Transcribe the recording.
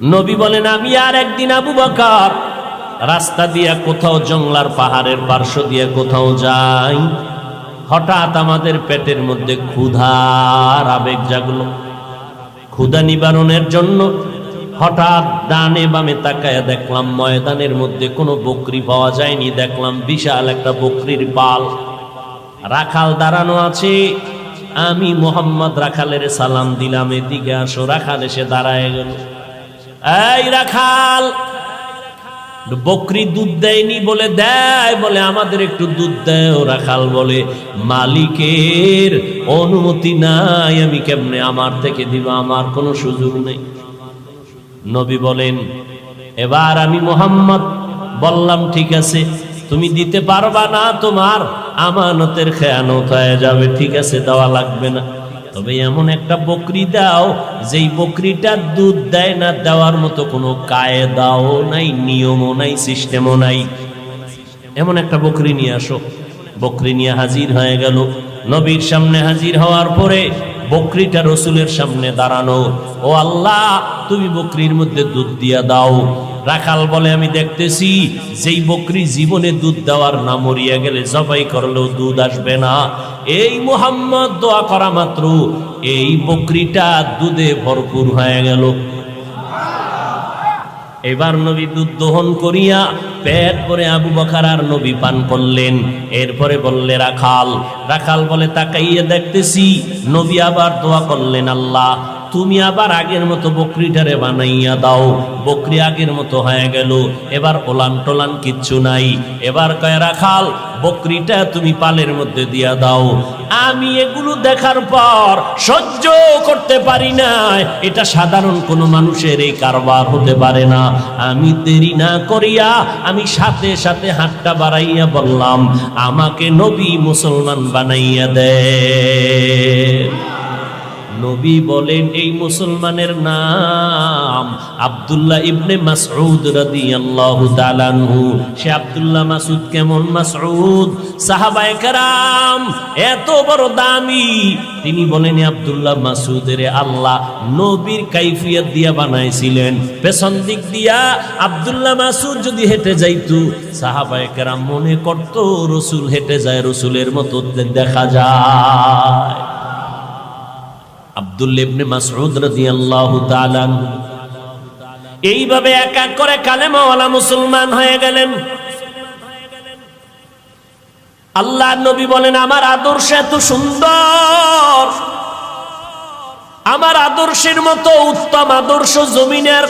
নবী বলেন, আমি আর একদিন আবু বকর রাস্তা দিয়া কোথাও জঙ্গলার পাহাড়ের পার্শ্ব দিয়ে কোথাও যাই, হঠাৎ আমাদের পেটের মধ্যে ক্ষুধার আবেগ জাগলো। ক্ষুধা নিবারণের জন্য হঠাৎ ডানে বামে তাকায়া দেখলাম ময়দানের মধ্যে কোনো বকরি পাওয়া যায়নি। দেখলাম বিশাল একটা বকরির পাল, রাখাল দাঁড়ানো আছে। আমি মোহাম্মদ রাখালের সালাম দিলাম, এদিকে আসো। রাখাল এসে দাঁড়ায় গেল। এই রাখাল, বকরি দুধ দেয়নি বলে দেয়, বলে আমাদের একটু দুধ দেও। রাখাল বলে, মালিকের অনুমতি নাই, আমি কেমনে আমার থেকে দিব, আমার কোনো সুযোগ নেই। নবী বলেন, এবার আমি মোহাম্মদ বললাম, ঠিক আছে তুমি দিতে পারবা না, তোমার আমানতের খেয়ানত হয়ে যাবে, ঠিক আছে দেওয়া লাগবে না। তবে এমন একটা বকরি দাও যেই বকরিটা দুধ দেয় না, দেওয়ার মতো কোনো কায়দাও নাই, নিয়মও নাই, সিস্টেমও নাই। এমন একটা বকরি নিয়ে আসো। বকরি নিয়ে হাজির হয়ে গেল। নবীর সামনে হাজির হওয়ার পরে বকরিটা রসুলের সামনে দাঁড়ানো। ও আল্লাহ, তুমি বকরির মধ্যে দুধ দিয়া দাও। রাখাল বলে, আমি দেখতেছি যেই বকরি জীবনে দুধ দেওয়ার না, মরিয়া গেলে জবাই করলেও দুধ আসবে না। এই মুহাম্মদ দোয়া করা মাত্র এই বকরিটা দুধে ভরপুর হয়ে গেল। এবার নবী দুধ দহন করিয়া পেট ভরে আবু বকর আর নবী পান করলেন। এরপরে বললে রাখাল। রাখাল বলে, তাকাইয়ে দেখতেছি নবী আবার দোয়া করলেন, আল্লাহ তুমি আবার আগের মতো বকরিটারে বানাইয়া দাও। বকরি আগের মতো হয়ে গেল, এবার ওলান টোলান কিচ্ছু নাই। এবার কয় রাখাল, বকরিটা তুমি পালের মধ্যে দিয়া দাও। আমি এগুলো দেখার পর সহ্য করতে পারি না, এটা সাধারণ কোনো মানুষের এই কারবার হতে পারে না। আমি দেরি না করিয়া আমি সাথে সাথে হাতটা বাড়াইয়া বললাম, আমাকে নবী মুসলমান বানাইয়া দেয়। নবী বলেন, এই মুসলমানের নাম আব্দুল্লাহ ইবনে মাসউদ রাদিয়াল্লাহু তাআলা আনহু। সে আব্দুল্লাহ মাসউদ কেমন মাসউদ? সাহাবায়ে কেরাম এত বড় দামি। তিনি বলেন, আব্দুল্লাহ মাসউদের আল্লাহ নবীর কাইফিয়ত দিয়া বানাইছিলেন। পেছন দিক দিয়া আব্দুল্লাহ মাসউদ যদি হেঁটে যাইতো, সাহাবায়ে কেরাম মনে করত রাসূল হেঁটে যায়, রাসূলের মতো দেখা যায়। আব্দুল্লাহ ইবনে মাসউদ রাদিয়াল্লাহু তাআলা এইভাবে এক এক করে কালেমাওয়ালা মুসলমান হয়ে গেলেন। আল্লাহর নবী বলেন, আমার আদর্শ এত সুন্দর, আমার আদর্শের মতো উত্তম আদর্শ জমিনে আর